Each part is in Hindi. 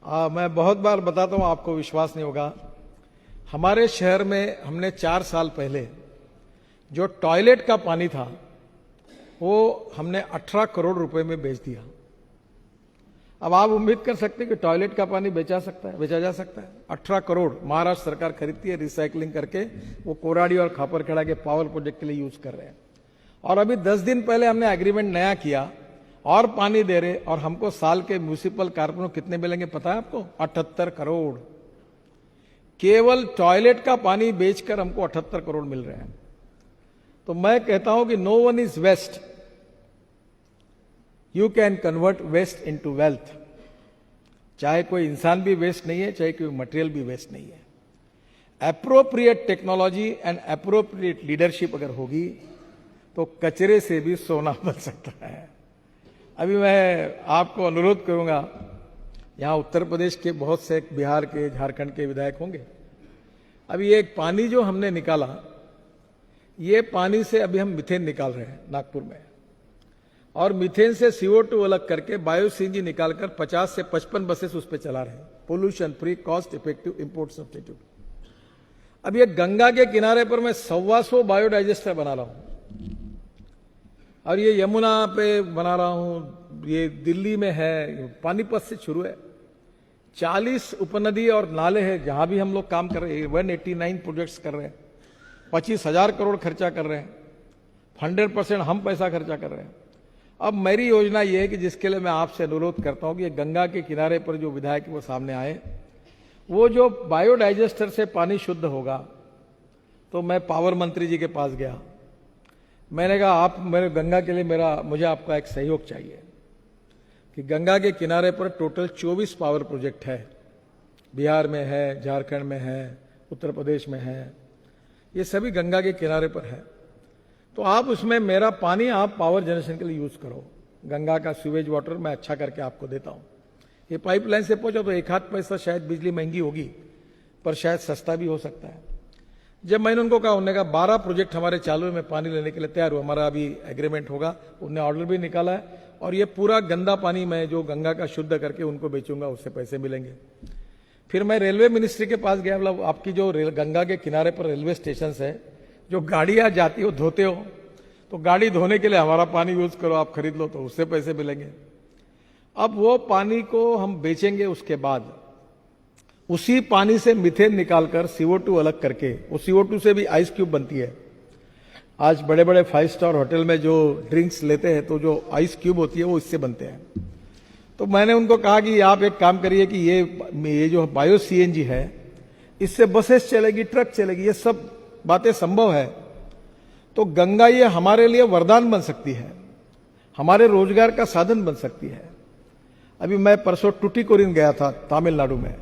मैं बहुत बार बताता हूं, आपको विश्वास नहीं होगा। हमारे शहर में हमने 4 साल पहले जो टॉयलेट का पानी था वो हमने 18 करोड़ रुपए में बेच दिया। अब आप उम्मीद कर सकते हैं कि टॉयलेट का पानी बेचा जा सकता है। 18 करोड़ महाराष्ट्र सरकार खरीदती है, रिसाइकलिंग करके वो कोराडी और खापरखेड़ा के पावर प्रोजेक्ट के लिए यूज कर रहे हैं। और अभी 10 दिन पहले हमने एग्रीमेंट नया किया और पानी दे रहे, और हमको साल के म्यूनिसिपल कारपोरेशन कितने मिलेंगे पता है आपको? 78 करोड़। केवल टॉयलेट का पानी बेचकर हमको 78 करोड़ मिल रहे हैं। तो मैं कहता हूं कि no one is waste, you can convert waste into wealth. चाहे कोई इंसान भी वेस्ट नहीं है, चाहे कोई मटेरियल भी वेस्ट नहीं है। Appropriate technology and appropriate leadership अगर होगी तो कचरे से भी सोना बन सकता है। अभी मैं आपको अनुरोध करूंगा, यहां उत्तर प्रदेश के बहुत से, बिहार के, झारखंड के विधायक होंगे। अभी ये एक पानी जो हमने निकाला, ये पानी से अभी हम मीथेन निकाल रहे हैं नागपुर में, और मीथेन से CO2 अलग करके बायो CNG निकालकर 50 से 55 बसेस उस पर चला रहे हैं। Pollution free, cost effective import substitute. अब ये गंगा के किनारे पर मैं 125 बायोडाइजेस्टर बना रहा हूं, और ये यमुना पे बना रहा हूं, ये दिल्ली में है, पानीपत से शुरू है। 40 उपनदी और नाले हैं जहां भी हम लोग काम कर रहे हैं। 189 प्रोजेक्ट्स कर रहे हैं, 25,000 करोड़ खर्चा कर रहे हैं। 100% हम पैसा खर्चा कर रहे हैं। अब मेरी योजना ये है कि जिसके लिए मैं आपसे अनुरोध करता हूं कि ये गंगा के किनारे पर जो विधायक वो सामने आए, वो जो बायोडाइजेस्टर से पानी शुद्ध होगा। तो मैं पावर मंत्री जी के पास गया, मैंने कहा आप मेरे गंगा के लिए मुझे आपका एक सहयोग चाहिए कि गंगा के किनारे पर टोटल 24 पावर प्रोजेक्ट है। बिहार में है, झारखंड में है, उत्तर प्रदेश में है, ये सभी गंगा के किनारे पर है। तो आप उसमें मेरा पानी आप पावर जनरेशन के लिए यूज करो। गंगा का सीवेज वाटर मैं अच्छा करके आपको देता हूं। ये पाइपलाइन से पहुंचा तो 1 आध पैसा शायद बिजली महंगी होगी, पर शायद सस्ता भी हो सकता है। जब मैंने उनको कहा, उन्होंने कहा 12 प्रोजेक्ट हमारे चालू है, मैं पानी लेने के लिए तैयार हूं, हमारा अभी एग्रीमेंट होगा। उन्होंने ऑर्डर भी निकाला है, और ये पूरा गंदा पानी मैं जो गंगा का शुद्ध करके उनको बेचूंगा, उससे पैसे मिलेंगे। फिर मैं रेलवे मिनिस्ट्री के पास गया, मतलब आपकी जो गंगा के किनारे पर रेलवे स्टेशन है, जो गाड़ियां जाती हो, धोते हो, तो गाड़ी धोने के लिए हमारा पानी यूज करो, आप खरीद लो, तो उससे पैसे मिलेंगे। अब वो पानी को हम बेचेंगे, उसके बाद उसी पानी से मीथेन निकालकर CO2 अलग करके, वो CO2 से भी आइस क्यूब बनती है। आज बड़े बड़े 5 स्टार होटल में जो ड्रिंक्स लेते हैं, तो जो आइस क्यूब होती है वो इससे बनते हैं। तो मैंने उनको कहा कि आप एक काम करिए कि ये जो बायो CNG है, इससे बसेस चलेगी, ट्रक चलेगी, ये सब बातें संभव है। तो गंगा ये हमारे लिए वरदान बन सकती है, हमारे रोजगार का साधन बन सकती है। अभी मैं परसों टुटीकोरिन गया था, तमिलनाडु में,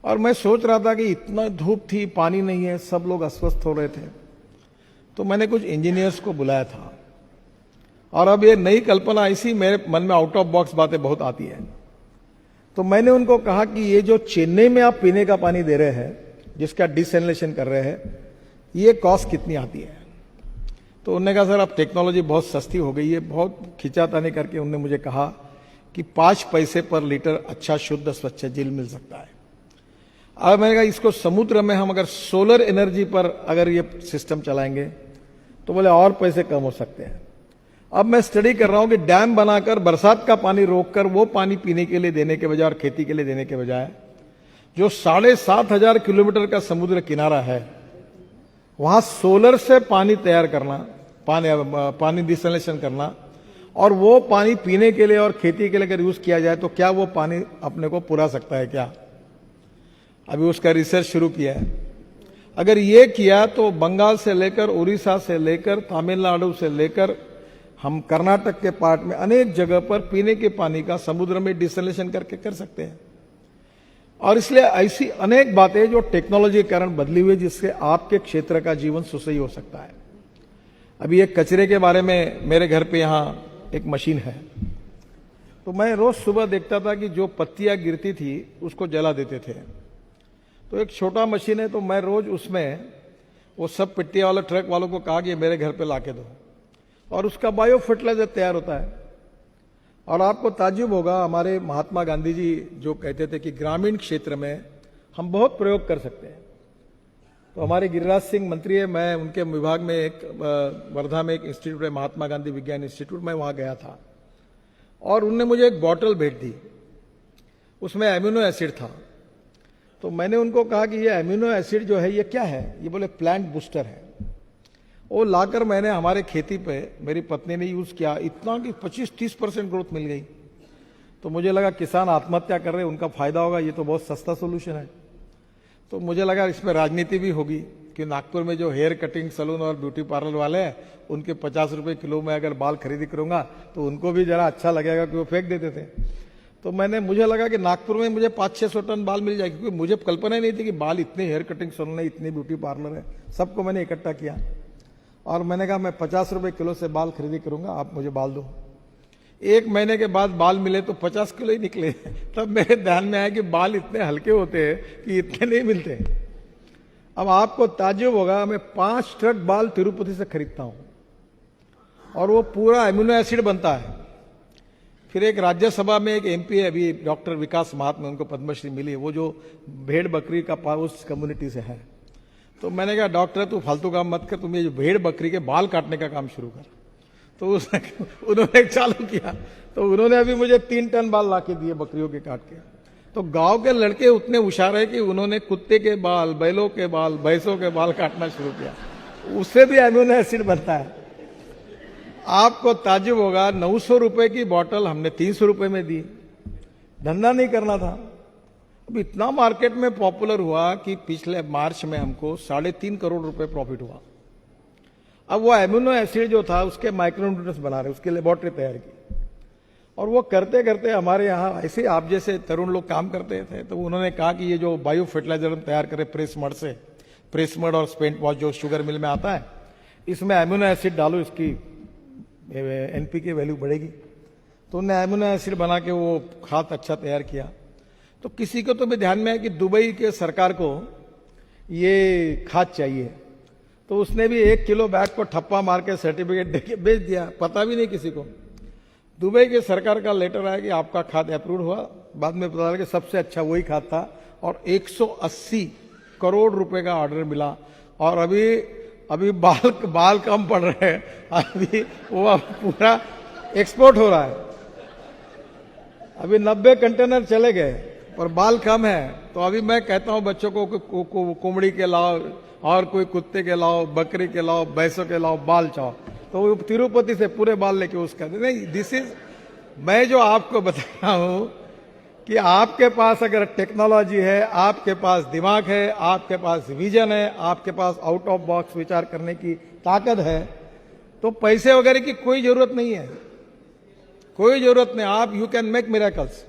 और मैं सोच रहा था कि इतना धूप थी, पानी नहीं है, सब लोग अस्वस्थ हो रहे थे। तो मैंने कुछ इंजीनियर्स को बुलाया था, और अब ये नई कल्पना ऐसी मेरे मन में आउट ऑफ बॉक्स बातें बहुत आती है। तो मैंने उनको कहा कि ये जो चेन्नई में आप पीने का पानी दे रहे हैं, जिसका डिसैलिनेशन कर रहे हैं, ये कॉस्ट कितनी आती है? तो उन्होंने कहा सर अब टेक्नोलॉजी बहुत सस्ती हो गई है। बहुत खिंचातानी करके उन्होंने मुझे कहा कि 5 पैसे पर लीटर अच्छा शुद्ध स्वच्छ जल मिल सकता है। अब मैंने कहा इसको समुद्र में हम अगर सोलर एनर्जी पर अगर ये सिस्टम चलाएंगे तो बोले और पैसे कम हो सकते हैं। अब मैं स्टडी कर रहा हूं कि डैम बनाकर बरसात का पानी रोककर वो पानी पीने के लिए देने के बजाय और खेती के लिए देने के बजाय, जो 7,500 किलोमीटर का समुद्र किनारा है, वहां सोलर से पानी तैयार करना, पानी डिसैलिनेशन करना, और वो पानी पीने के लिए और खेती के लिए अगर यूज किया जाए तो क्या वो पानी अपने को पुरा सकता है क्या? अभी उसका रिसर्च शुरू किया है। अगर ये किया तो बंगाल से लेकर, उड़ीसा से लेकर, तमिलनाडु से लेकर, हम कर्नाटक के पार्ट में अनेक जगह पर पीने के पानी का समुद्र में डिसैलिनेशन करके कर सकते हैं। और इसलिए ऐसी अनेक बातें जो टेक्नोलॉजी के कारण बदली हुई, जिससे आपके क्षेत्र का जीवन सुसही हो सकता है। अभी एक कचरे के बारे में, मेरे घर पे यहां एक मशीन है, तो मैं रोज सुबह देखता था कि जो पत्तियां गिरती थी उसको जला देते थे। तो एक छोटा मशीन है, तो मैं रोज उसमें वो सब पट्टिया वाला ट्रक वालों को कहा कि मेरे घर पे लाके दो, और उसका बायो फर्टिलाइजर तैयार होता है। और आपको ताज्जुब होगा, हमारे महात्मा गांधी जी जो कहते थे कि ग्रामीण क्षेत्र में हम बहुत प्रयोग कर सकते हैं। तो हमारे गिरिराज सिंह मंत्री है, मैं उनके विभाग में एक वर्धा में एक इंस्टीट्यूट है, महात्मा गांधी विज्ञान इंस्टीट्यूट, मैं वहां गया था और उनने मुझे एक बॉटल भेज दी, उसमें एमिनो एसिड था। तो मैंने उनको कहा कि ये एमिनो एसिड जो है ये क्या है? ये बोले प्लांट बूस्टर है। वो लाकर मैंने हमारे खेती पे मेरी पत्नी ने यूज किया, इतना कि 25-30% ग्रोथ मिल गई। तो मुझे लगा किसान आत्महत्या कर रहे, उनका फायदा होगा, ये तो बहुत सस्ता सोल्यूशन है। तो मुझे लगा इसमें राजनीति भी होगी कि नागपुर में जो हेयर कटिंग सलून और ब्यूटी पार्लर वाले हैं उनके 50 रुपए किलो में अगर बाल खरीदी करूंगा तो उनको भी जरा अच्छा लगेगा कि वो फेंक देते थे। तो मुझे लगा कि नागपुर में मुझे 500-600 टन बाल मिल जाएगी, क्योंकि मुझे कल्पना ही नहीं थी कि बाल इतने हेयर कटिंग सलून है, इतने ब्यूटी पार्लर है। सबको मैंने इकट्ठा किया और मैंने कहा मैं 50 रुपए किलो से बाल खरीदी करूंगा, आप मुझे बाल दो। 1 महीने के बाद बाल मिले तो 50 किलो ही निकले। तब मेरे ध्यान में आया कि बाल इतने हल्के होते हैं कि इतने नहीं मिलते। अब आपको ताज्जुब होगा, मैं 5 ट्रक बाल तिरुपति से खरीदता हूं और वो पूरा एमिनो एसिड बनता है। फिर एक राज्यसभा में एक एमपी है अभी, डॉक्टर विकास महात्मा, उनको पद्मश्री मिली है, वो जो भेड़ बकरी का उस कम्युनिटी से है। तो मैंने कहा डॉक्टर तू फालतू काम मत कर, तुम ये भेड़ बकरी के बाल काटने का काम शुरू कर। तो उन्होंने चालू किया, तो उन्होंने अभी मुझे 3 टन बाल ला के दिए बकरियों के काट के। तो गांव के लड़के उतने होशियार है कि उन्होंने कुत्ते के बाल, बैलों के बाल, भैंसों के बाल काटना शुरू किया, उससे भी एमिनो एसिड बनता है। आपको ताज्जुब होगा, 900 रुपए की बोतल हमने 300 रुपए में दी। धंधा नहीं करना था। अब इतना मार्केट में पॉपुलर हुआ कि पिछले मार्च में हमको 3.5 करोड़ रुपए प्रॉफिट हुआ। अब वो एमिनो एसिड जो था उसके माइक्रोन्यूट्रिएंट्स बना रहे, उसकी लेबोरेटरी तैयार की, और वो करते करते हमारे यहाँ ऐसे आप जैसे तरुण लोग काम करते थे। तो उन्होंने कहा कि ये जो बायो फर्टिलाइजर हम तैयार करें प्रेस मड से, प्रेस मड और स्पेंट वॉश जो शुगर मिल में आता है, इसमें एमिनो एसिड डालो, इसकी एनपीके वैल्यू बढ़ेगी। तो उन्होंने एमिनो एसिड बना के वो खाद अच्छा तैयार किया। तो किसी को तो भी ध्यान में है कि दुबई के सरकार को ये खाद चाहिए, तो उसने भी 1 किलो बैग को ठप्पा मार के सर्टिफिकेट देके बेच दिया, पता भी नहीं किसी को। दुबई की सरकार का लेटर आया कि आपका खाद अप्रूव हुआ। बाद में पता लगा कि सबसे अच्छा वही खाद था और 180 करोड़ रुपए का ऑर्डर मिला। और अभी बाल कम पड़ रहे हैं, अभी वो पूरा एक्सपोर्ट हो रहा है। अभी 90 कंटेनर चले गए पर बाल कम है। तो अभी मैं कहता हूं बच्चों को कोमड़ी के लाओ और कोई कुत्ते के लाओ, बकरी के लाओ, भैंसों के लाओ, बाल चाओ। तो वो तिरुपति से पूरे बाल लेके उसका नहीं। दिस इज, मैं जो आपको बता रहा हूं कि आपके पास अगर टेक्नोलॉजी है, आपके पास दिमाग है, आपके पास विजन है, आपके पास आउट ऑफ बॉक्स विचार करने की ताकत है, तो पैसे वगैरह की कोई जरूरत नहीं है, कोई जरूरत नहीं। आप यू कैन मेक मिरेकल्स।